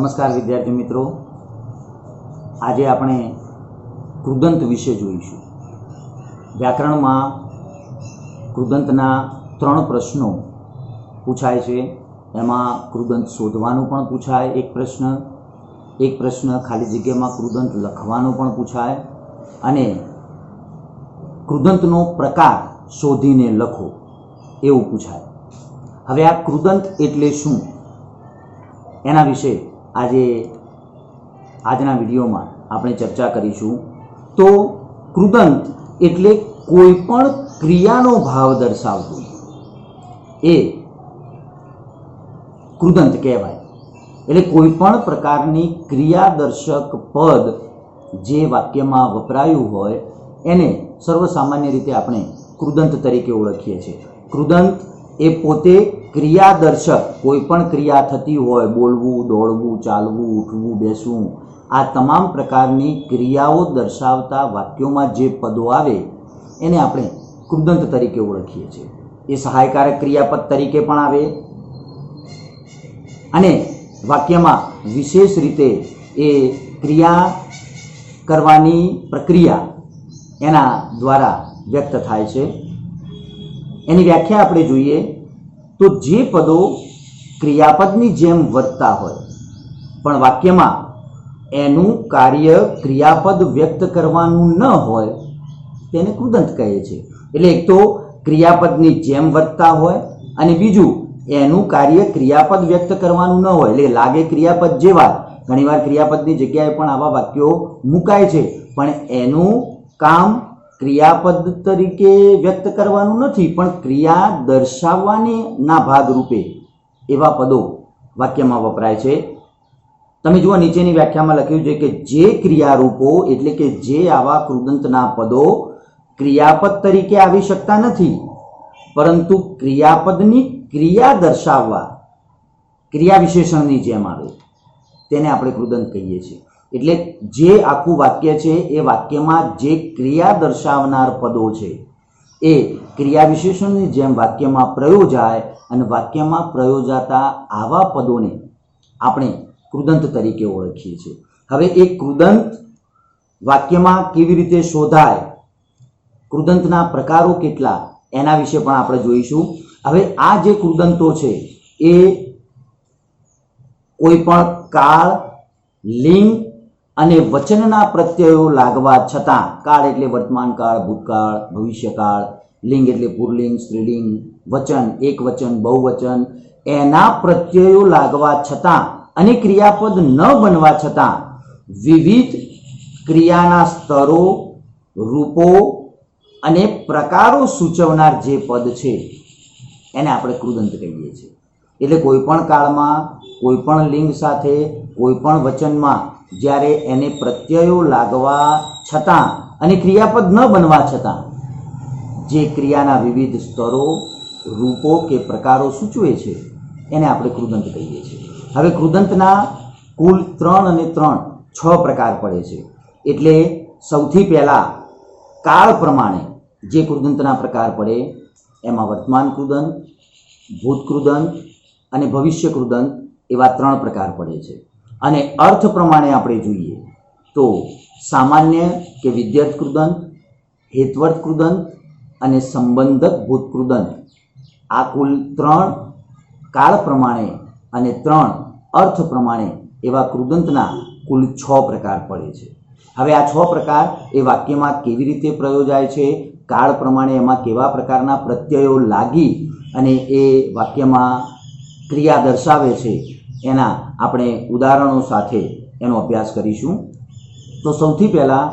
નમસ્કાર વિદ્યાર્થી મિત્રો, આજે આપણે કૃદંત વિશે જોઈશું। વ્યાકરણમાં કૃદંતના 3 પ્રશ્નો પૂછાય છે। એમાં કૃદંત શોધવાનું પણ પૂછાય એક પ્રશ્ન ખાલી જગ્યામાં કૃદંત લખવાનો પણ પૂછાય અને કૃદંતનો પ્રકાર શોધીને લખો એવું પૂછાય। હવે આ કૃદંત એટલે શું એના વિશે આજના વિડીયોમાં આપણે ચર્ચા કરીશું। તો કૃદંત એટલે કોઈ પણ ક્રિયાનો ભાવ દર્શાવતું એ કૃદંત કહેવાય। એટલે કોઈ પણ પ્રકારની ક્રિયાદર્શક પદ જે વાક્યમાં વપરાયું હોય એને સર્વસામાન્ય રીતે આપણે કૃદંત તરીકે ઓળખીએ છીએ। કૃદંત એ પોતે ક્રિયાદર્શક કોઈ પણ ક્રિયા થતી હોય, બોલવું, દોડવું, ચાલવું, ઉઠવું, બેસવું, આ તમામ પ્રકારની ક્રિયાઓ દર્શાવતા વાક્યોમાં જે પદો આવે એને આપણે કૃદંત તરીકે ઓળખીએ છીએ। એ સહાયકારક ક્રિયાપદ તરીકે પણ આવે અને વાક્યમાં વિશેષ રીતે એ ક્રિયા કરવાની પ્રક્રિયા એના દ્વારા વ્યક્ત થાય છે। એની વ્યાખ્યા આપણે જોઈએ તો જે પદો ક્રિયાપદની જેમ વર્તતા હોય પણ વાક્યમાં એનું કાર્ય ક્રિયાપદ વ્યક્ત કરવાનું ન હોય તેને કૃદંત કહે છે। એટલે એક તો ક્રિયાપદની જેમ વર્તતા હોય અને બીજું એનું કાર્ય ક્રિયાપદ વ્યક્ત કરવાનું ન હોય, એટલે લાગે ક્રિયાપદ જેવા। ઘણીવાર ક્રિયાપદની જગ્યાએ પણ આવા વાક્યો મુકાય છે પણ એનું કામ ક્રિયાપદ તરીકે વ્યક્ત કરવાનું નથી પણ ક્રિયા દર્શાવવાની ના ભાગરૂપે એવા પદો વાક્યમાં વપરાય છે। તમે જુઓ, નીચેની વ્યાખ્યામાં લખ્યું છે કે જે ક્રિયારૂપો એટલે કે જે આવા કૃદંતના પદો ક્રિયાપદ તરીકે આવી શકતા નથી પરંતુ ક્રિયાપદની ક્રિયા દર્શાવવા ક્રિયા વિશેષણની જેમ આવે તેને આપણે કૃદંત કહીએ છીએ। એટલે જે આખું વાક્ય છે એ વાક્યમાં જે ક્રિયા દર્શાવનાર પદો છે એ ક્રિયા વિશેષણની જેમ વાક્યમાં પ્રયોજાય અને વાક્યમાં પ્રયોજાતા આવા પદોને આપણે કૃદંત તરીકે ઓળખીએ છીએ। હવે એ કૃદંત વાક્યમાં કેવી રીતે શોધાય, કૃદંતના પ્રકારો કેટલા એના વિશે પણ આપણે જોઈશું। હવે આ જે કૃદંતો છે એ કોઈ પણ કાળ, લિંગ અને વચનના પ્રત્યયો લાગવા છતાં, કાળ એટલે વર્તમાન કાળ, ભૂતકાળ, ભવિષ્યકાળ, લિંગ એટલે પુલ્લિંગ, સ્ત્રીલિંગ, વચન એકવચન, બહુવચન, એના પ્રત્યયો લાગવા છતાં અને ક્રિયાપદ ન બનવા છતાં વિવિધ ક્રિયાના સ્તરો, રૂપો અને પ્રકારો સૂચવનાર જે પદ છે એને આપણે કૃદંત કહીએ છીએ। એટલે કોઈ પણ કાળમાં, કોઈ પણ લિંગ સાથે, કોઈ પણ વચનમાં જ્યારે એને પ્રત્યયો લાગવા છતાં અને ક્રિયાપદ ન બનવા છતાં જે ક્રિયાના વિવિધ સ્તરો, રૂપો કે પ્રકારો સૂચવે છે એને આપણે કૃદંત કહીએ છીએ। હવે કૃદંતના કુલ 3 અને 3 6 પ્રકાર પડે છે। એટલે સૌથી પહેલા કાળ પ્રમાણે જે કૃદંતના પ્રકાર પડે એમાં વર્તમાન કૃદંત, ભૂત કૃદંત અને ભવિષ્ય કૃદંત એવા 3 પ્રકાર પડે છે। અને અર્થ પ્રમાણે આપણે જોઈએ તો સામાન્ય કે વિદ્યર્થ કૃદંત, હેત્વર્થ કૃદંત અને સંબંધક ભૂત કૃદંત, આ કુલ 3 કાળ પ્રમાણે અને 3 અર્થ પ્રમાણે એવા કૃદંતના કુલ 6 પ્રકાર પડે છે। હવે આ 6 પ્રકાર એ વાક્યમાં કેવી રીતે પ્રયોજાય છે, કાળ પ્રમાણે એમાં કેવા પ્રકારના પ્રત્યયો લાગી અને એ વાક્યમાં ક્રિયા દર્શાવે છે એના આપણે ઉદાહરણો સાથે એનો અભ્યાસ કરીશું। તો સૌથી પહેલાં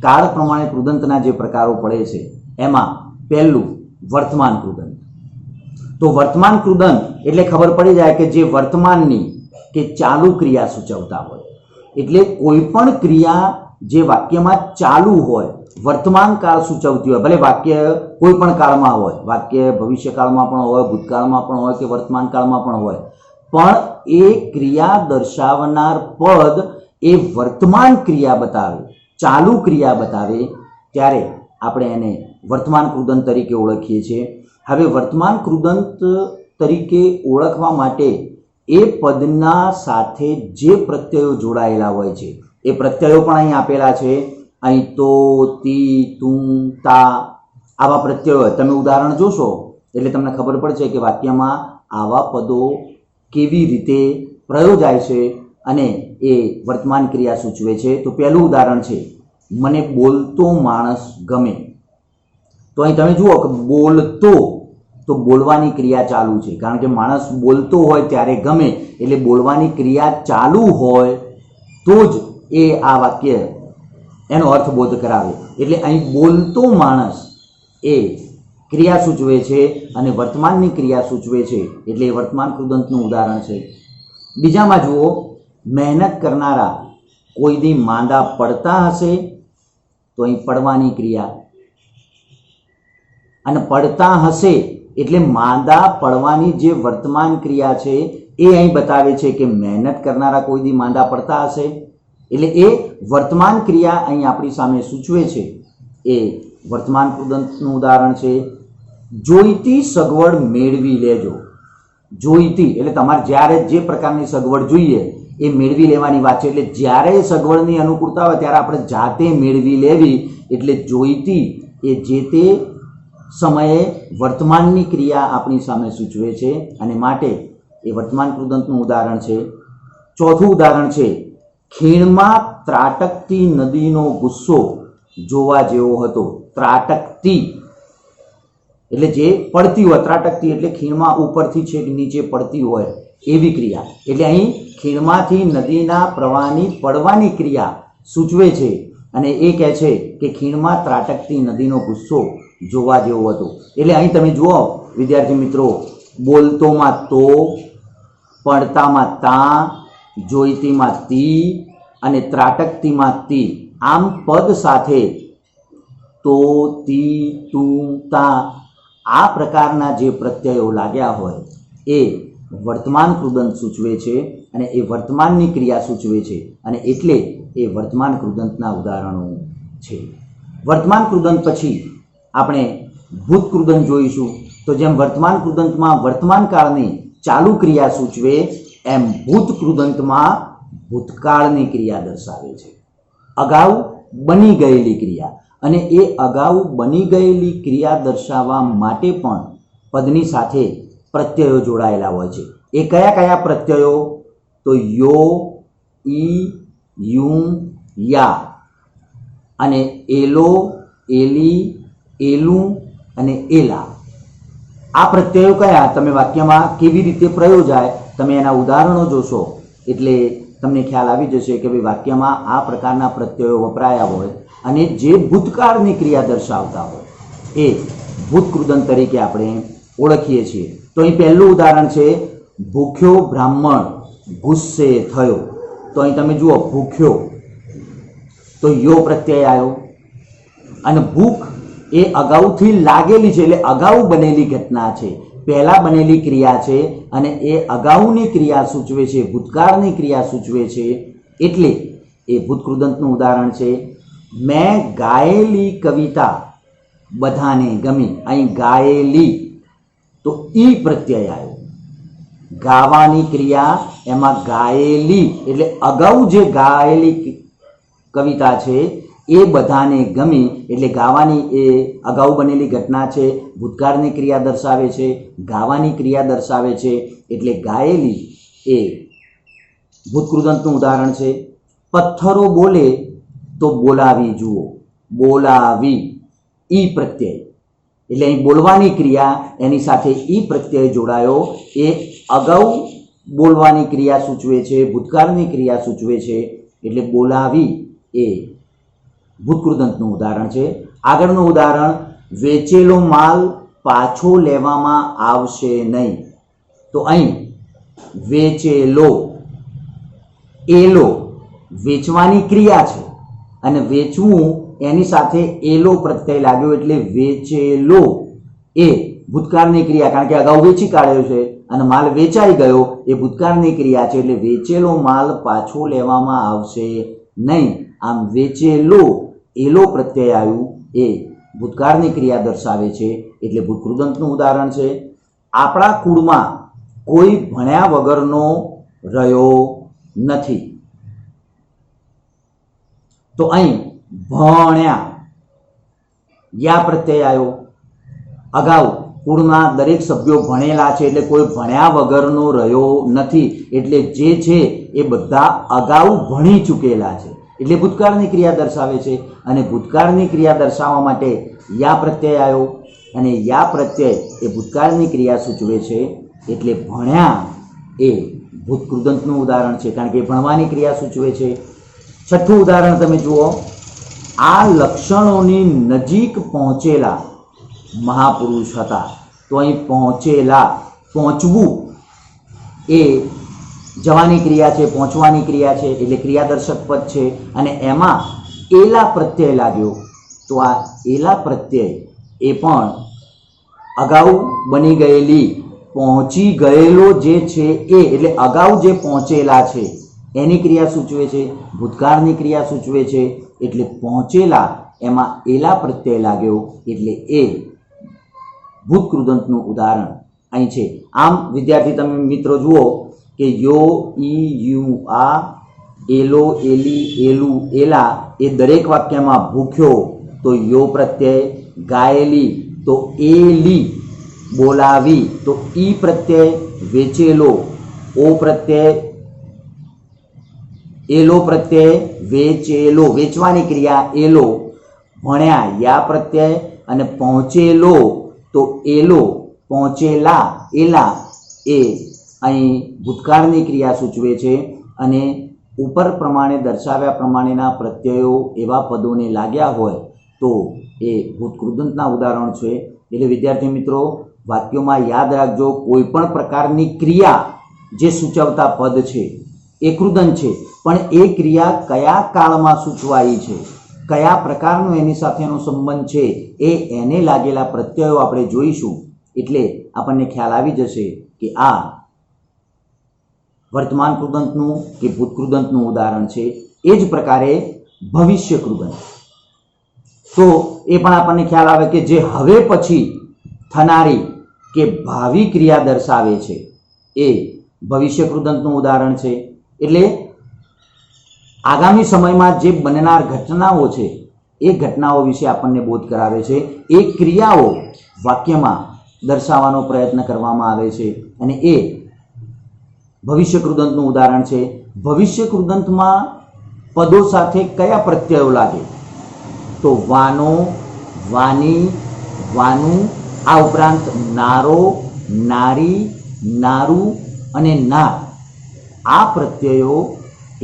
કાળ પ્રમાણે કૃદંતના જે પ્રકારો પડે છે એમાં પહેલું વર્તમાન કૃદંત। તો વર્તમાન કૃદંત એટલે ખબર પડી જાય કે જે વર્તમાનની કે ચાલુ ક્રિયા સૂચવતા હોય। એટલે કોઈ પણ ક્રિયા જે વાક્યમાં ચાલુ હોય, વર્તમાન કાળ સૂચવતી હોય, ભલે વાક્ય કોઈ પણ કાળમાં હોય, વાક્ય ભવિષ્યકાળમાં પણ હોય, ભૂતકાળમાં પણ હોય કે વર્તમાન કાળમાં પણ હોય, પણ એ ક્રિયા દર્શાવનાર પદ એ વર્તમાન ક્રિયા બતાવે, ચાલુ ક્રિયા બતાવે ત્યારે આપણે એને વર્તમાન કૃદંત તરીકે ઓળખીએ છીએ। હવે વર્તમાન કૃદંત તરીકે ઓળખવા માટે એ પદના સાથે જે પ્રત્યયો જોડાયેલા હોય છે એ પ્રત્યયો પણ અહીં આપેલા છે. અહીં તો, તી, તું, તા આવા પ્રત્યયો તમે ઉદાહરણ જોશો એટલે તમને ખબર પડશે કે વાક્યમાં આવા પદો કેવી રીતે પ્રયોજાય છે અને એ વર્તમાન ક્રિયા સૂચવે છે. તો પહેલું ઉદાહરણ છે, મને બોલતો માણસ ગમે. તો અહીં તમે જુઓ કે બોલતો, તો બોલવાની ક્રિયા ચાલુ છે, કારણ કે માણસ બોલતો હોય ત્યારે ગમે, એટલે બોલવાની ક્રિયા ચાલુ હોય તો જ એ આ વાક્ય એનો અર્થબોધ કરાવે. એટલે અહીં બોલતો માણસ એ ક્રિયા સૂચવે છે અને વર્તમાનની ક્રિયા સૂચવે છે, એટલે એ વર્તમાન કૃદંતનું ઉદાહરણ છે. બીજામાં જુઓ, મહેનત કરનારા કોઈ દી માંદા પડતા હશે. તો અહીં પડવાની ક્રિયા, અને પડતા હશે એટલે માંદા પડવાની જે વર્તમાન ક્રિયા છે એ અહીં બતાવે છે કે મહેનત કરનારા કોઈ દી માંદા પડતા હશે, એટલે એ વર્તમાન ક્રિયા અહીં આપણી સામે સૂચવે છે. એ વર્તમાન કૃદંતનું ઉદાહરણ છે. જોઈતી સગવડ મેળવી લેજો. જોઈતી એટલે તમારે જ્યારે જે પ્રકારની સગવડ જોઈએ એ મેળવી લેવાની વાત છે. એટલે જ્યારે સગવડની અનુકૂળતા હોય ત્યારે આપણે જાતે મેળવી લેવી, એટલે જોઈતી એ જે તે સમયે વર્તમાનની ક્રિયા આપણી સામે સૂચવે છે અને માટે એ વર્તમાન કૃદંતનું ઉદાહરણ છે. ચોથું ઉદાહરણ છે, ખીણમાં ત્રાટકતી નદીનો ગુસ્સો જોવા જેવો હતો. ત્રાટકતી એટલે જે પડતી હોય, ત્રાટકતી એટલે ખીણમાં ઉપરથી છેક નીચે પડતી હોય એવી ક્રિયા. એટલે અહીં ખીણમાંથી નદીના પ્રવાહની પડવાની ક્રિયા સૂચવે છે અને એ કહે છે કે ખીણમાં ત્રાટકતી નદીનો ગુસ્સો જોવા જેવો હતો. એટલે અહીં તમે જુઓ વિદ્યાર્થી મિત્રો, બોલતોમાં તો, પડતામાં તા, જોઈતીમાં તી અને ત્રાટકતીમાં તી. આમ પદ સાથે તો, તી, તું, તા આ પ્રકારના જે પ્રત્યયો લાગ્યા હોય એ વર્તમાન કૃદંત સૂચવે છે અને એ વર્તમાનની ક્રિયા સૂચવે છે, અને એટલે એ વર્તમાન કૃદંતના ઉદાહરણો છે. વર્તમાન કૃદંત પછી આપણે ભૂત કૃદંત જોઈશું. તો જેમ વર્તમાન કૃદંતમાં વર્તમાન કાળની ચાલુ ક્રિયા સૂચવે એમ ભૂત કૃદંતમાં ભૂતકાળની ક્રિયા દર્શાવે છે. અગાઉ બની ગયેલી ક્રિયા, અને એ અગાઉ બની ગયેલી ક્રિયા દર્શાવવા માટે પણ પદની સાથે પ્રત્યયો જોડાયેલા હોય છે. એ કયા કયા પ્રત્યયો? તો યો, ઈ, યુ, યા અને એલો, એલી, એલું અને એલા. આ પ્રત્યયો કયા, તમે વાક્યમાં કેવી રીતે પ્રયોજાય તમે એના ઉદાહરણો જોશો એટલે તમને ખ્યાલ આવી જશે કે ભાઈ વાક્યમાં આ પ્રકારના પ્રત્યયો વપરાયા હોય અને જે ભૂતકાળની ક્રિયા દર્શાવતા હોય એ ભૂત કૃદંત તરીકે આપણે ઓળખીએ છીએ. તો અહીં પહેલું ઉદાહરણ છે, ભૂખ્યો બ્રાહ્મણ ગુસ્સે થયો. તો અહીં તમે જુઓ ભૂખ્યો, તો યો પ્રત્યય આવ્યો, અને ભૂખ એ અગાઉથી લાગેલી છે એટલે અગાઉ બનેલી ઘટના છે, પહેલા બનેલી ક્રિયા છે અને એ અગાઉની ક્રિયા સૂચવે છે, ભૂતકાળની ક્રિયા સૂચવે છે, એટલે એ ભૂત કૃદંતનું ઉદાહરણ છે. મેં ગાયેલી કવિતા બધાને ગમી. અહીં ગાયેલી તો ઈ પ્રત્યય આવ્યો. ગાવાની ક્રિયા એમાં ગાયેલી એટલે અગાઉ જે ગાયેલી કવિતા છે એ બધાને ગમી, એટલે ગાવાની એ અગાઉ બનેલી ઘટના છે, ભૂતકાળની ક્રિયા દર્શાવે છે, ગાવાની ક્રિયા દર્શાવે છે, એટલે ગાયેલી એ ભૂત કૃદંતનું ઉદાહરણ છે. પથ્થરો બોલે તો બોલાવી જુઓ. બોલાવી ઈ પ્રત્યય એટલે અહીં બોલવાની ક્રિયા એની સાથે ઈ પ્રત્યય જોડાયો, એ અગાઉ બોલવાની ક્રિયા સૂચવે છે, ભૂતકાળની ક્રિયા સૂચવે છે, એટલે બોલાવી એ ભૂત કૃદંતનું ઉદાહરણ છે. આગળનું ઉદાહરણ, વેચેલો માલ પાછો લેવામાં આવશે નહીં. તો અહીં વેચેલો, એલો વેચવાની ક્રિયા છે અને વેચવું એની સાથે એલો પ્રત્યય લાગ્યો એટલે વેચેલો એ ભૂતકાળની ક્રિયા, કારણ કે અગાઉ વેચી કાઢ્યો છે અને માલ વેચાઈ ગયો એ ભૂતકાળની ક્રિયા છે, એટલે વેચેલો માલ પાછો લેવામાં આવશે નહીં. આમ વેચેલો એલો પ્રત્યય આવ્યું એ ભૂતકાળની ક્રિયા દર્શાવે છે, એટલે ભૂત કૃદંતનું ઉદાહરણ છે. આપણા કુળમાં કોઈ ભણ્યા વગરનો રહ્યો નથી. તો અહીં ભણ્યા યા પ્રત્યય આવ્યો. અગાઉ કુળના દરેક સભ્યો ભણેલા છે એટલે કોઈ ભણ્યા વગરનો રહ્યો નથી, એટલે જે છે એ બધા અગાઉ ભણી ચૂકેલા છે એટલે ભૂતકાળની ક્રિયા દર્શાવે છે. અને ભૂતકાળની ક્રિયા દર્શાવવા માટે યા પ્રત્યય આવ્યો અને યા પ્રત્યય એ ભૂતકાળની ક્રિયા સૂચવે છે એટલે ભણ્યા એ ભૂતકૃદંતનું ઉદાહરણ છે, કારણ કે ભણવાની ક્રિયા સૂચવે છે. છઠ્ઠું ઉદાહરણ તમે જુઓ. આ લક્ષણોની નજીક પહોંચેલા મહાપુરુષ હતા. તો અહીં પહોંચેલા, પહોંચવું એ જવાની ક્રિયા છે, પહોંચવાની ક્રિયા છે એટલે ક્રિયાદર્શક પદ છે. અને એમાં એલા પ્રત્યય લાગ્યો. તો આ એલા પ્રત્યય એ પણ અગાઉ બની ગયેલી, પહોંચી ગયેલો જે છે એ, એટલે અગાઉ જે પહોંચેલા છે એની ક્રિયા સૂચવે છે, ભૂતકાળની ક્રિયા સૂચવે છે. એટલે પહોંચેલા એમાં એલા પ્રત્યય લાગ્યો એટલે એ ભૂતકૃદંતનું ઉદાહરણ અહીં છે. આમ વિદ્યાર્થી તમે મિત્રો જુઓ કે યો, ઈ, યુ, આ, એલો, એલી, એલું, એલા એ દરેક વાક્યમાં ભૂખ્યો તો યો પ્રત્યય, ગાયેલી તો એલી, બોલાવી તો ઈ પ્રત્યય, વેચેલો ઓ પ્રત્યય, એલો પ્રત્યય, વેચેલો વેચવાની ક્રિયા એલો, ભણ્યા યા પ્રત્યય અને પહોંચેલો તો એલો, પહોંચેલા એલા એ અહીં ભૂતકાળની ક્રિયા સૂચવે છે. અને ઉપર પ્રમાણે દર્શાવ્યા પ્રમાણેના પ્રત્યયો એવા પદોને લાગ્યા હોય તો એ ભૂતકૃદંતના ઉદાહરણ છે. એટલે વિદ્યાર્થી મિત્રો વાક્યોમાં યાદ રાખજો, કોઈ પણ પ્રકારની ક્રિયા જે સૂચવતા પદ છે એ કૃદંત છે, પણ એ ક્રિયા કયા કાળમાં સૂચવાઈ છે, કયા પ્રકારનો એની સાથેનો સંબંધ છે એ એને લાગેલા પ્રત્યયો આપણે જોઈશું. એટલે આપણને ખ્યાલ આવી જશે કે આ વર્તમાન કૃદંતનું કે ભૂતકૃદંતનું ઉદાહરણ છે. એ જ પ્રકારે ભવિષ્ય કૃદંત, તો એ પણ આપણને ખ્યાલ આવે કે જે હવે પછી થનારી કે ભાવિ ક્રિયા દર્શાવે છે એ ભવિષ્ય કૃદંતનું ઉદાહરણ છે. એટલે આગામી સમયમાં જે બનનાર ઘટનાઓ છે એ ઘટનાઓ વિશે આપણને બોધ કરાવે છે. એ ક્રિયાઓ વાક્યમાં દર્શાવવાનો પ્રયત્ન કરવામાં આવે છે અને એ ભવિષ્ય કૃદંતનું ઉદાહરણ છે. ભવિષ્ય કૃદંતમાં પદો સાથે કયા પ્રત્યયો લાગે? તો વાનો, વાની, વાનું, આ ઉપરાંત નારો, નારી, નારું અને નાર, આ પ્રત્યયો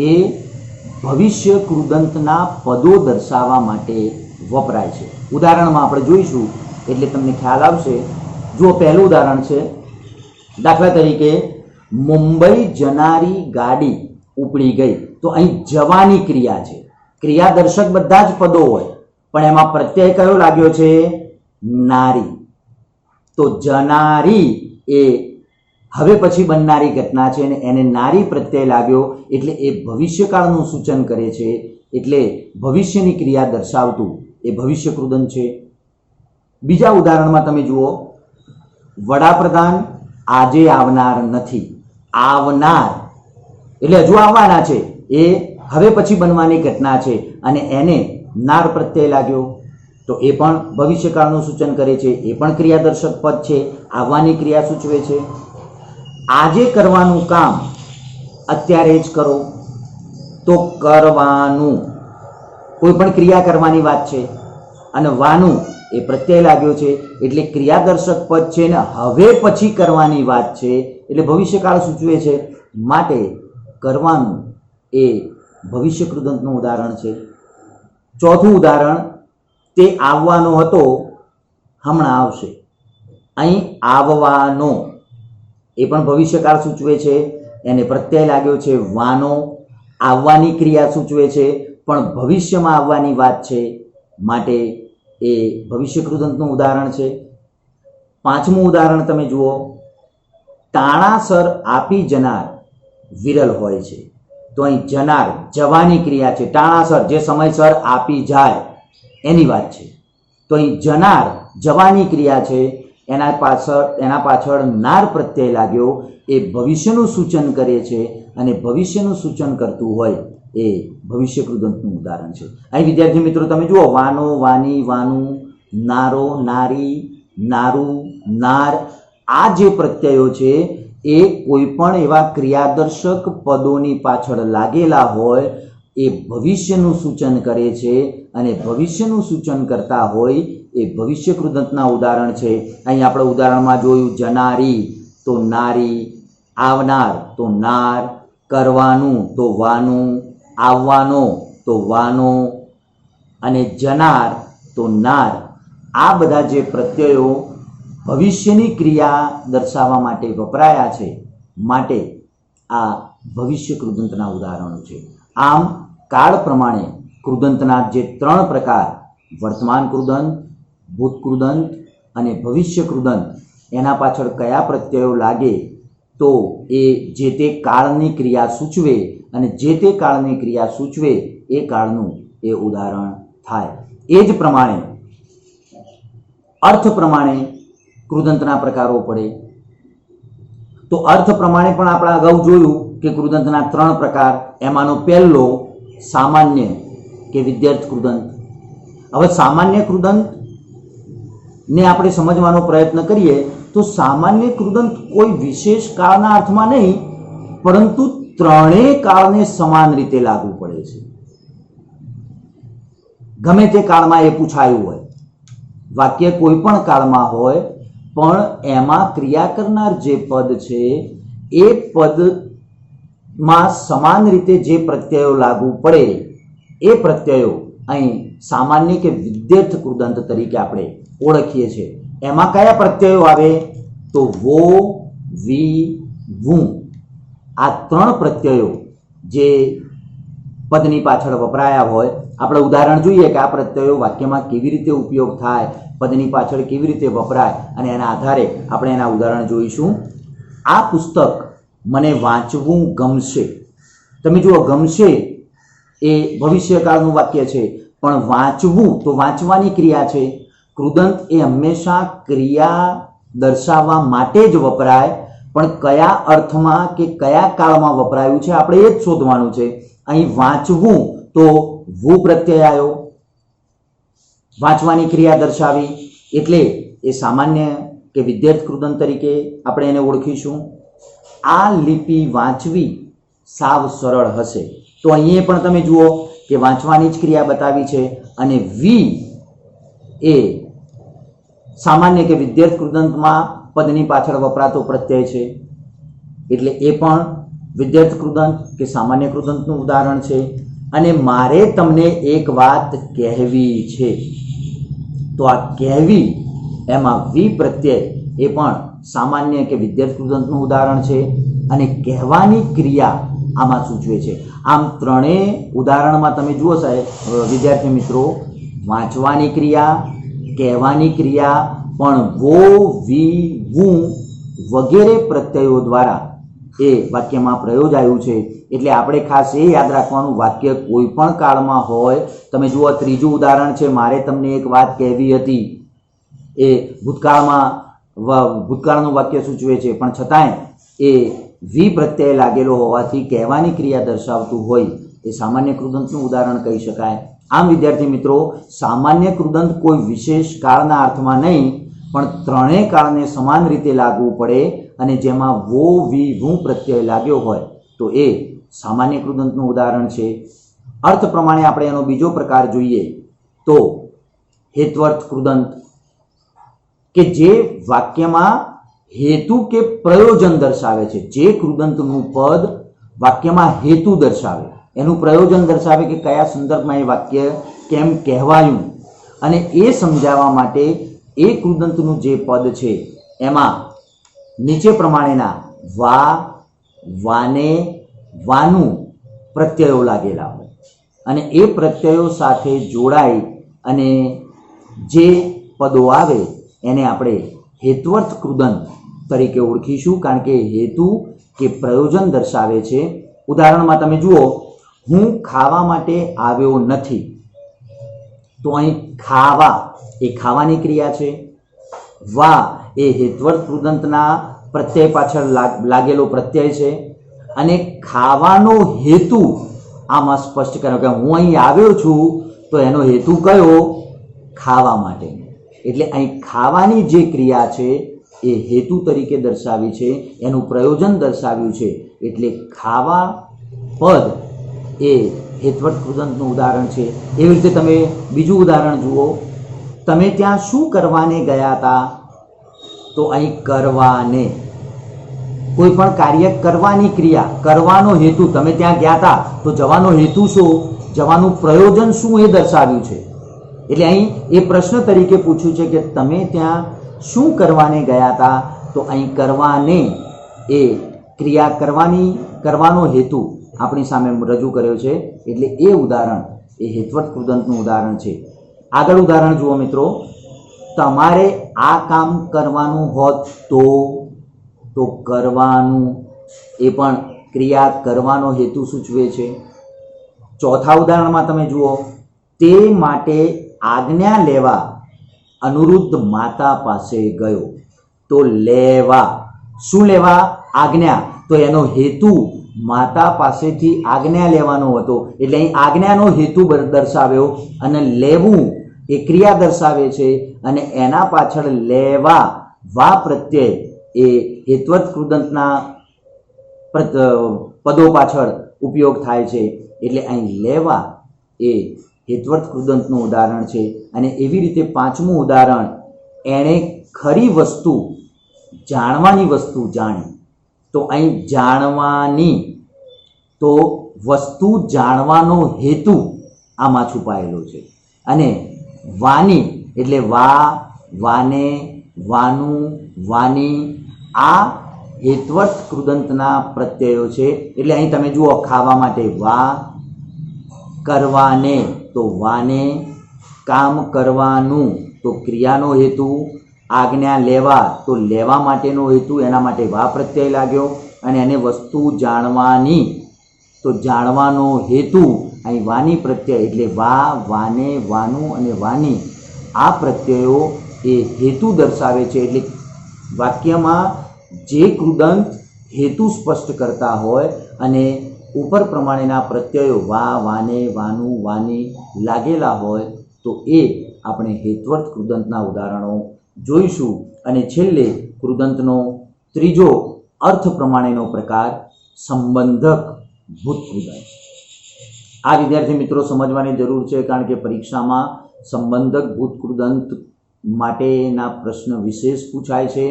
એ ભવિષ્ય કૃદંતના પદો દર્શાવવા માટે વપરાય છે. ઉદાહરણમાં આપણે જોઈશું એટલે તમને ખ્યાલ આવશે. જો પહેલું ઉદાહરણ છે, દાખલા તરીકે મુંબઈ જનારી ગાડી ઉપડી ગઈ. તો અહીં જવાની ક્રિયા છે, ક્રિયા દર્શક બધા જ પદો હોય પણ એમાં પ્રત્યય કયો લાગ્યો છે? નારી. તો જનારી એ હવે પછી બનનારી ઘટના છે અને એને નારી પ્રત્યય લાગ્યો એટલે એ ભવિષ્યકાળનું સૂચન કરે છે. એટલે ભવિષ્યની ક્રિયા દર્શાવતું એ ભવિષ્ય કૃદંત છે. બીજા ઉદાહરણમાં તમે જુઓ, વડાપ્રધાન આજે આવનાર નથી. આવનાર એટલે હજુ આવવાના છે, એ હવે પછી બનવાની ઘટના છે અને એને નાર પ્રત્યય લાગ્યો તો એ પણ ભવિષ્યકાળનું સૂચન કરે છે. એ પણ ક્રિયાદર્શક પદ છે, આવવાની ક્રિયા સૂચવે છે. આજે કરવાનું કામ અત્યારે જ કરો. તો કરવાનું કોઈ પણ ક્રિયા કરવાની વાત છે અને વાનું એ પ્રત્યય લાગ્યો છે એટલે ક્રિયાદર્શક પદ છે ને હવે પછી કરવાની વાત છે એટલે ભવિષ્યકાળ સૂચવે છે. માટે કરવાનું એ ભવિષ્ય કૃદંતનું ઉદાહરણ છે. ચોથું ઉદાહરણ, તે આવવાનો હતો હમણાં આવશે. અહીં આવવાનો એ પણ ભવિષ્યકાળ સૂચવે છે, એને પ્રત્યય લાગ્યો છે વાનો, આવવાની ક્રિયા સૂચવે છે પણ ભવિષ્યમાં આવવાની વાત છે માટે એ ભવિષ્ય કૃદંતનું ઉદાહરણ છે. પાંચમું ઉદાહરણ તમે જુઓ, તાણાસર આપી જનાર વિરલ હોય છે. તો અહીં જનાર જવાની ક્રિયા છે, તાણાસર જે સમયસર આપી જાય એની વાત છે. તો અહીં જનાર જવાની ક્રિયા છે, એના પાછળ નાર પ્રત્યય લાગ્યો એ ભવિષ્યનું સૂચન કરે છે અને ભવિષ્યનું સૂચન કરતું હોય એ ભવિષ્ય કૃદંતનું ઉદાહરણ છે. અહીં વિદ્યાર્થી મિત્રો તમે જુઓ, વાનો, વાની, વાનું, નારો, નારી, નારું, નાર, આ જે પ્રત્યયો છે એ કોઈ પણ એવા ક્રિયાદર્શક પદોની પાછળ લાગેલા હોય એ ભવિષ્યનું સૂચન કરે છે અને ભવિષ્યનું સૂચન કરતા હોય એ ભવિષ્ય કૃદંતના ઉદાહરણ છે. અહીં આપણે ઉદાહરણમાં જોયું જનારી તો નારી, આવનાર તો નાર, કરવાનું તો વાનું, આવવાનો તો વાનો અને જનાર તો નાર. આ બધા જે પ્રત્યયો ભવિષ્યની ક્રિયા દર્શાવવા માટે વપરાયા છે માટે આ ભવિષ્ય કૃદંતના ઉદાહરણો છે. આમ કાળ પ્રમાણે કૃદંતના જે 3 પ્રકાર, વર્તમાન કૃદંત, ભૂત કૃદંત અને ભવિષ્ય કૃદંત, એના પાછળ કયા પ્રત્યયો લાગે તો એ જે તે કાળની ક્રિયા સૂચવે અને જે તે કાળની ક્રિયા સૂચવે એ કાળનું એ ઉદાહરણ થાય. એ જ પ્રમાણે અર્થ પ્રમાણે કૃદંતના પ્રકારો પડે. તો અર્થ પ્રમાણે પણ આપણે અગાઉ જોયું કે કૃદંતના 3 પ્રકાર. એમાંનો પહેલો સામાન્ય કે વિદ્યાર્થ કૃદંત. હવે સામાન્ય કૃદંત ને આપણે સમજવાનો પ્રયત્ન કરીએ તો સામાન્ય કૃદંત કોઈ વિશેષ કાળના અર્થમાં નહીં, પરંતુ ત્રણેય કાળને સમાન રીતે લાગુ પડે છે. ગમે તે કાળમાં એ પૂછાયું હોય, વાક્ય કોઈ પણ કાળમાં હોય, પણ એમાં ક્રિયા કરનાર જે પદ છે એ પદમાં સમાન રીતે જે પ્રત્યયો લાગુ પડે એ પ્રત્યયો અહીં સામાન્ય કે વિદ્યાર્થ કૃદંત તરીકે આપણે ઓળખીએ છીએ. એમાં કયા પ્રત્યયો આવે તો વો, વી, હું. આ 3 પ્રત્યયો જે પદની પાછળ વપરાયા હોય, આપણે ઉદાહરણ જોઈએ કે આ પ્રત્યયો વાક્યમાં કેવી રીતે ઉપયોગ થાય, પદની પાછળ કેવી રીતે વપરાય અને એના આધારે આપણે એના ઉદાહરણ જોઈશું. આ પુસ્તક મને વાંચવું ગમશે. તમે જુઓ, ગમશે એ ભવિષ્યકાળનું વાક્ય છે, પણ વાંચવું તો વાંચવાની ક્રિયા છે. કૃદંત એ હંમેશા ક્રિયા દર્શાવવા માટે જ વપરાય, પણ કયા અર્થમાં કે કયા કાળમાં વપરાયું છે આપણે એ જ શોધવાનું છે. અહીં વાંચવું તો વુ પ્રત્યય આવ્યો, વાંચવાની ક્રિયા દર્શાવી, એટલે એ સામાન્ય કે વિદ્યાર્થ કૃદંત તરીકે આપણે એને ઓળખીશું. આ લિપિ વાંચવી સાવ સરળ હશે. તો અહીંયા પણ તમે જુઓ કે વાંચવાની જ ક્રિયા બતાવી છે અને વી એ સામાન્ય કે વિદ્યાર્થ કૃદંતમાં પદની પાછળ વપરાતો પ્રત્યય છે, એટલે એ પણ વિદ્યાર્થ કૃદંત કે સામાન્ય કૃદંતનું ઉદાહરણ છે. અને મારે તમને એક વાત કહેવી છે, તો આ કહેવી એમાં વી પ્રત્યય એ પણ સામાન્ય કે વિદ્યાર્થ કૃદંતનું ઉદાહરણ છે અને કહેવાની ક્રિયા આમાં સૂચવે છે. આમ ત્રણેય ઉદાહરણમાં તમે જુઓ સાહેબ વિદ્યાર્થી મિત્રો, વાંચવાની ક્રિયા, કહેવાની ક્રિયા પણ વો, વી, હું વગેરે પ્રત્યયો દ્વારા એ વાક્યમાં પ્રયોજાયું છે. એટલે આપણે ખાસ એ યાદ રાખવાનું, વાક્ય કોઈ પણ કાળમાં હોય. તમે જુઓ, ત્રીજું ઉદાહરણ છે, મારે તમને એક વાત કહેવી હતી. એ ભૂતકાળનું વાક્ય સૂચવે છે, પણ છતાંય એ વી પ્રત્યય લાગેલો હોવાથી કહેવાની ક્રિયા દર્શાવતું હોય એ સામાન્ય કૃદંતનું ઉદાહરણ કહી શકાય. આમ વિદ્યાર્થી મિત્રો, સામાન્ય કૃદંત કોઈ વિશેષ કાળના અર્થમાં નહીં, પણ ત્રણેય કાળને સમાન રીતે લાગવું પડે અને જેમાં વો, વી, હું પ્રત્યય લાગ્યો હોય તો એ સામાન્ય કૃદંતનું ઉદાહરણ છે. અર્થ પ્રમાણે આપણે એનો બીજો પ્રકાર જોઈએ તો હેત્વર્થ કૃદંત, કે જે વાક્યમાં હેતુ કે પ્રયોજન દર્શાવે છે. જે કૃદંતનું પદ વાક્યમાં હેતુ દર્શાવે, એનું પ્રયોજન દર્શાવે કે કયા સંદર્ભમાં એ વાક્ય કેમ કહેવાયું, અને એ સમજાવવા માટે એ કૃદંતનું જે પદ છે એમાં નીચે પ્રમાણેના વા, વાને, વાનું પ્રત્યયો લાગેલા હોય અને એ પ્રત્યયો સાથે જોડાઈ અને જે પદો આવે એને આપણે હેત્વર્થ કૃદંત તરીકે ઓળખીશું, કારણ કે હેતુ કે પ્રયોજન દર્શાવે છે. ઉદાહરણમાં તમે જુઓ, હું ખાવા માટે આવ્યો નથી. તો અહીં ખાવા એ ખાવાની ક્રિયા છે. વા એ હેત્વર્થ કૃદંતના પ્રત્યય પાછળ લાગેલો પ્રત્યય છે અને ખાવાનો હેતુ આમાં સ્પષ્ટ કર્યો કે હું અહીં આવ્યો છું તો એનો હેતુ કયો? ખાવા માટે. એટલે અહીં ખાવાની જે ક્રિયા છે એ હેતુ તરીકે દર્શાવી છે, એનું પ્રયોજન દર્શાવ્યું છે. એટલે ખાવા પદ એ હેત્વર્થ કૃદંતનું ઉદાહરણ છે. એવી રીતે તમે બીજું ઉદાહરણ જુઓ. તમે ત્યાં શું કરવાને ગયા હતા? તો અહીં કરવાને, કોઈ પણ કાર્ય કરવાની ક્રિયા, કરવાનો હેતુ. તમે ત્યાં ગયા હતા તો જવાનો હેતુ શું, જવાનું પ્રયોજન શું એ દર્શાવ્યું છે. એટલે અહીં એ પ્રશ્ન તરીકે પૂછ્યું છે કે તમે ત્યાં શું કરવાને ગયા હતા? તો અહીં કરવાને એ ક્રિયા કરવાની, કરવાનો હેતુ આપણી સામે રજૂ કર્યો છે. એટલે એ ઉદાહરણ એ હેત્વર્થ કૃદંતનું ઉદાહરણ છે. આગળ ઉદાહરણ જુઓ મિત્રો. તમારે આ કામ કરવાનું હોત તો કરવાનું, એ પણ ક્રિયા કરવાનો હેતુ સૂચવે છે. ચોથા ઉદાહરણમાં તમે જુઓ. તે માટે આજ્ઞા લેવા અનુરુદ્ધ માતા પાસે ગયો. તો લેવા, શું લેવા? આજ્ઞા. તો એનો હેતુ માતા પાસેથી આજ્ઞા લેવાનો હતો. એટલે અહીં આજ્ઞાનો હેતુ દર્શાવ્યો અને લેવું એ ક્રિયા દર્શાવે છે. અને એના પાછળ લેવા વા પ્રત્યય એ હેત્વર્થ કૃદંતના પદો પાછળ ઉપયોગ થાય છે. એટલે અહીં લેવા એ હેત્વર્થ કૃદંતનું ઉદાહરણ છે. અને એવી રીતે પાંચમું ઉદાહરણ, એણે ખરી વસ્તુ, જાણવાની વસ્તુ જાણી. તો અહીં જાણવાની, તો વસ્તુ જાણવાનો હેતુ આમાં છુપાયેલો છે. અને વાની એટલે વા, વાને, વાનું, વાની, આ હેત્વર્થ કૃદંતના પ્રત્યયો છે. એટલે અહીં તમે જુઓ, ખાવા માટે વા, કરવાને તો વાને, કામ કરવાનું તો ક્રિયાનો હેતુ, આજ્ઞા લેવા તો લેવા માટેનો હેતુ, એના માટે વા પ્રત્યય લાગ્યો. અને એને વસ્તુ જાણવાની તો જાણવાનો હેતુ, અહીં વાની પ્રત્યય. એટલે વા, વાને, વાનું અને વાની, આ પ્રત્યયો એ હેતુ દર્શાવે છે. એટલે વાક્યમાં જે કૃદંત હેતુ સ્પષ્ટ કરતા હોય અને ઉપર પ્રમાણેના પ્રત્યયો વા, વાને, વાનું, વાની લાગેલા હોય તો એ આપણે હેત્વર્થ કૃદંતના ઉદાહરણો જોઈશું. અને છેલ્લે કૃદંતનો ત્રીજો અર્થ પ્રમાણેનો પ્રકાર સંબંધક ભૂત કૃદંત. આ વિદ્યાર્થી મિત્રો સમજવાની જરૂર છે, કારણ કે પરીક્ષામાં સંબંધક ભૂત કૃદંત માટેના પ્રશ્ન વિશેષ પૂછાય છે.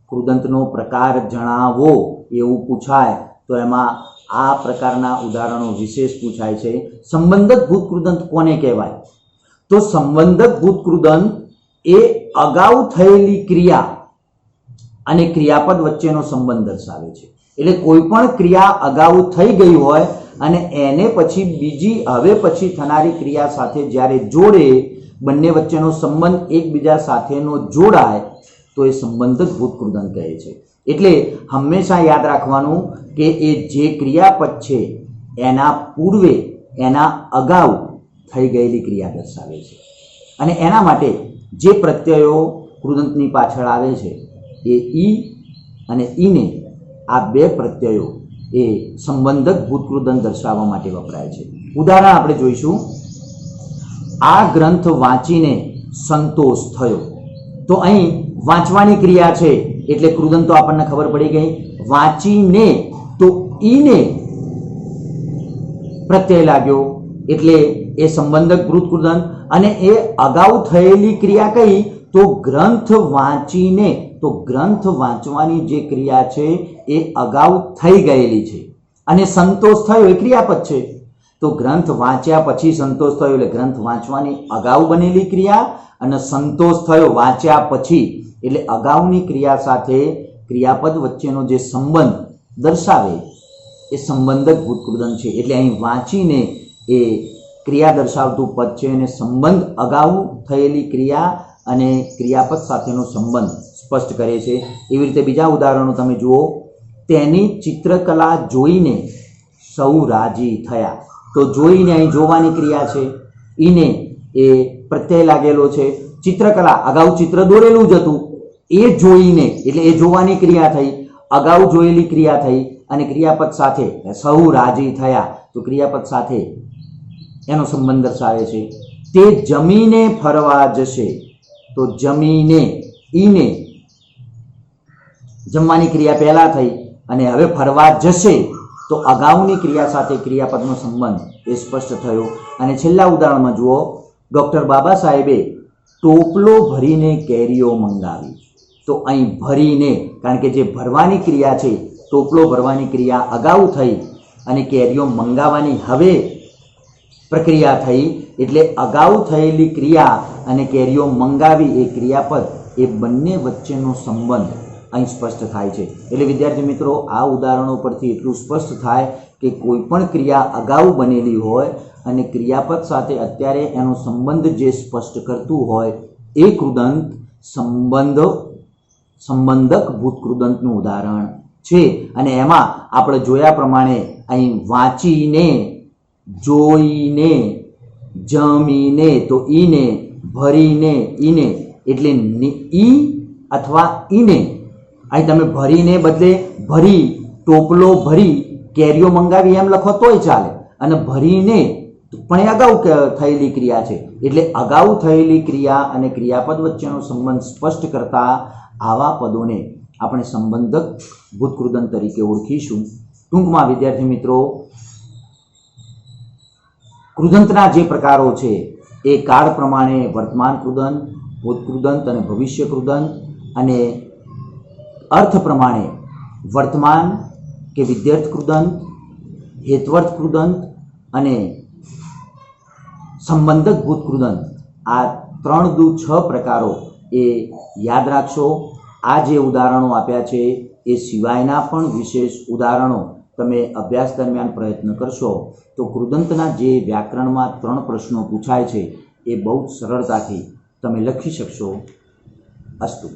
કૃદંતનો પ્રકાર જણાવો એવું પૂછાય તો એમાં આ પ્રકારના ઉદાહરણો વિશેષ પૂછાય છે. સંબંધક ભૂત કૃદંત કોને કહેવાય? તો સંબંધક ભૂત કૃદંત એ અગાઉ થયેલી ક્રિયા અને ક્રિયાપદ વચ્ચેનો સંબંધ દર્શાવે છે. એટલે કોઈ પણ ક્રિયા અગાઉ થઈ ગઈ હોય અને એને પછી બીજી હવે પછી થનારી ક્રિયા સાથે જ્યારે જોડે, બંને વચ્ચેનો સંબંધ એકબીજા સાથેનો જોડાય તો એ સંબંધક ભૂત કૃદંત કહે છે. એટલે હંમેશા યાદ રાખવાનું કે એ જે ક્રિયાપદ છે એના પૂર્વે, એના અગાઉ થઈ ગયેલી ક્રિયા દર્શાવે છે. અને એના માટે જે પ્રત્યયો કૃદંતની પાછળ આવે છે એ ઈ અને ઈને, આ બે પ્રત્યયો એ સંબંધક ભૂત કૃદંત દર્શાવવા માટે વપરાય છે. ઉદાહરણ આપણે જોઈશું. આ ગ્રંથ વાંચીને સંતોષ થયો. તો અહીં વાંચવાની ક્રિયા છે એટલે કૃદંત તો આપણને ખબર પડી ગઈ. વાંચીને તો ઈને પ્રત્યય લાગ્યો એટલે એ સંબંધક ભૂત કૃદંત. અને એ અગાઉ થયેલી ક્રિયા કઈ? તો ગ્રંથ વાંચીને. તો ગ્રંથ વાંચવાની જે ક્રિયા છે એ અગાઉ થઈ ગયેલી છે. અને સંતોષ થયો એ ક્રિયાપદ છે. તો ગ્રંથ વાંચ્યા પછી સંતોષ થયો એટલે ગ્રંથ વાંચવાની અગાઉ બનેલી ક્રિયા, અને સંતોષ થયો વાંચ્યા પછી એટલે અગાઉની ક્રિયા સાથે ક્રિયાપદ વચ્ચેનો જે સંબંધ દર્શાવે એ સંબંધક ભૂત કૃદંત છે. એટલે અહીં વાંચીને એ ક્રિયા દર્શાવતું પદ છે અને સંબંધ અગાઉ થયેલી ક્રિયા અને ક્રિયાપદ સાથેનો સંબંધ સ્પષ્ટ કરે છે. એવી રીતે બીજા ઉદાહરણો તમે જુઓ. તેની ચિત્રકલા જોઈને સૌ રાજી થયા. તો જોઈને અહીં જોવાની ક્રિયા છે. ઈને એ પ્રત્યય લાગેલો છે. ચિત્રકલા અગાઉ ચિત્ર દોરેલું જ હતું એ જોઈને, એટલે એ જોવાની ક્રિયા થઈ, અગાઉ જોયેલી ક્રિયા થઈ અને ક્રિયાપદ સાથે સૌ રાજી થયા, તો ક્રિયાપદ સાથે એનો સંબંધ દર્શાવે છે. તે જમીને ફરવા જશે, તો જમીને, ઈને જમવાની ક્રિયા પહેલા થઈ અને હવે ફરવા જશે, તો અગાઉની ક્રિયા સાથે ક્રિયાપદનો સંબંધ એ સ્પષ્ટ થયો. અને છેલ્લા ઉદાહરણમાં જુઓ, ડૉક્ટર બાબા સાહેબે ટોપલો ભરીને કેરીઓ મંગાવી. તો અહીં ભરીને, કારણ કે જે ભરવાની ક્રિયા છે, ટોપલો ભરવાની ક્રિયા અગાઉ થઈ અને કેરીઓ મંગાવવાની હવે પ્રક્રિયા થઈ, એટલે અગાઉ થયેલી ક્રિયા અને કેરીઓ મંગાવી એ ક્રિયાપદ, એ બંને વચ્ચેનો સંબંધ અહીં સ્પષ્ટ થાય છે. એટલે વિદ્યાર્થી મિત્રો, આ ઉદાહરણો પરથી એટલું સ્પષ્ટ થાય કે કોઈ પણ ક્રિયા અગાઉ બનેલી હોય અને ક્રિયાપદ સાથે અત્યારે એનો સંબંધ જે સ્પષ્ટ કરતું હોય એ કૃદંત સંબંધક ભૂતકૃદંતનું ઉદાહરણ છે. અને એમાં આપણે જોયા પ્રમાણે અહીં વાંચીને, જોઈને, જમીને, તો ઈને, ભરીને, ઈને, એટલે ઈ અથવા ઈને. અહીં તમે ભરીને બદલે ભરી, ટોપલો ભરી કેરીઓ મંગાવી એમ લખો તોય ચાલે, અને ભરીને પણ એ અગાઉ થયેલી ક્રિયા છે, એટલે અગાઉ થયેલી ક્રિયા અને ક્રિયાપદ વચ્ચેનો સંબંધ સ્પષ્ટ કરતા આવા પદોને આપણે સંબંધક ભૂતકૃદંત તરીકે ઓળખીશું. ટૂંકમાં વિદ્યાર્થી મિત્રો, કૃદંતના જે પ્રકારો છે એ કાળ પ્રમાણે વર્તમાન કૃદંત, ભૂતકૃદંત અને ભવિષ્ય કૃદંત, અને અર્થ પ્રમાણે વર્તમાન કે વિદ્યર્થ કૃદંત, હેત્વર્થ કૃદંત અને સંબંધક ભૂતકૃદંત, આ 3-6 પ્રકારો એ યાદ રાખશો. આ જે ઉદાહરણો આપ્યા છે એ સિવાયના પણ વિશેષ ઉદાહરણો તમે અભ્યાસ દરમિયાન પ્રયત્ન કરશો તો કૃદંતના જે વ્યાકરણમાં 3 પ્રશ્નો પૂછાય છે એ બહુ સરળતાથી તમે લખી શકશો. અસ્તુ.